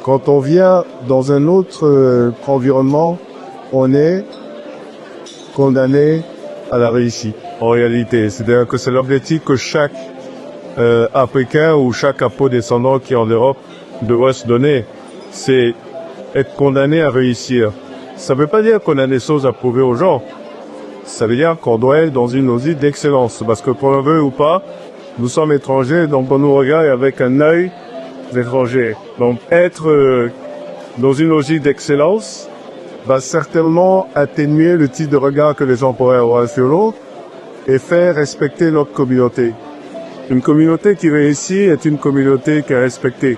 Quand on vient dans un autre environnement, on est condamné à la réussite, en réalité. C'est-à-dire que c'est l'objectif que chaque Africain ou chaque Afro-descendant qui est en Europe devrait se donner. C'est être condamné à réussir. Ça ne veut pas dire qu'on a des choses à prouver aux gens. Ça veut dire qu'on doit être dans une logique d'excellence. Parce que qu'on le veuille ou pas, nous sommes étrangers, donc on nous regarde avec un œil d'étranger. Donc être dans une logique d'excellence va certainement atténuer le type de regard que les gens pourraient avoir sur l'autre et faire respecter notre communauté. Une communauté qui réussit est une communauté qui est respectée.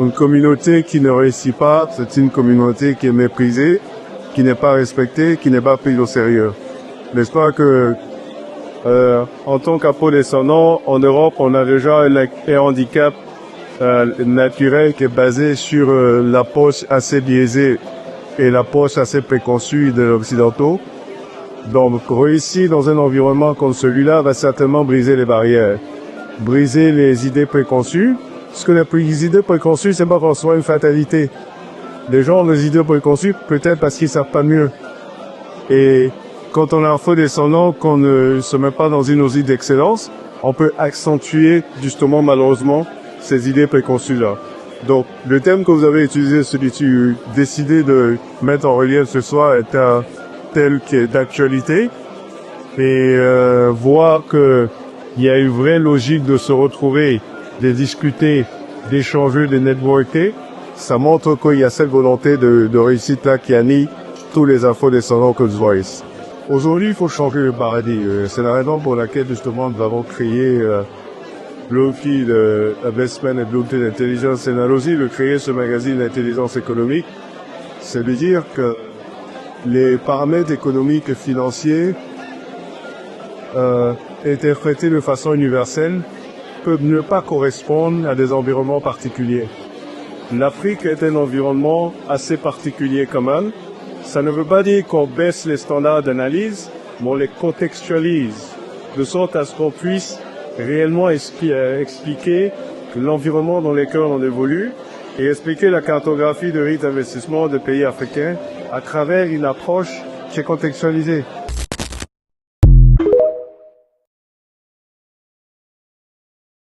Une communauté qui ne réussit pas, c'est une communauté qui est méprisée, qui n'est pas respectée, qui n'est pas prise au sérieux. N'est-ce pas que en tant qu'Afro-descendant, en Europe, on a déjà un handicap naturel qui est basé sur l'approche assez biaisée et l'approche assez préconçue de l'Occidentaux. Donc, réussir dans un environnement comme celui-là va certainement briser les barrières, briser les idées préconçues. Parce que les idées préconçues, c'est pas forcément une fatalité. Les gens ont des idées préconçues peut-être parce qu'ils savent pas mieux. Et quand on est afro-descendant, qu'on ne se met pas dans une logique d'excellence, on peut accentuer justement malheureusement ces idées préconçues-là. Donc, le thème que vous avez utilisé, celui que tu décidé de mettre en relief ce soir, est un tel qui est d'actualité. Et voir que il y a une vraie logique de se retrouver, de discuter, d'échanger, de networker, ça montre qu'il y a cette volonté de réussite-là qui anime tous les afro-descendants que je vois ici. Aujourd'hui, il faut changer le paradigme. C'est la raison pour laquelle, justement, nous avons créé Bluefield Investment et Bluefield Intelligence Technology, de créer ce magazine d'intelligence économique. C'est de dire que les paramètres économiques et financiers interprétés de façon universelle peuvent ne pas correspondre à des environnements particuliers. L'Afrique est un environnement assez particulier quand même. Ça ne veut pas dire qu'on baisse les standards d'analyse, mais on les contextualise, de sorte à ce qu'on puisse réellement expliquer l'environnement dans lequel on évolue et expliquer la cartographie de risque d'investissement des pays africains à travers une approche qui est contextualisée.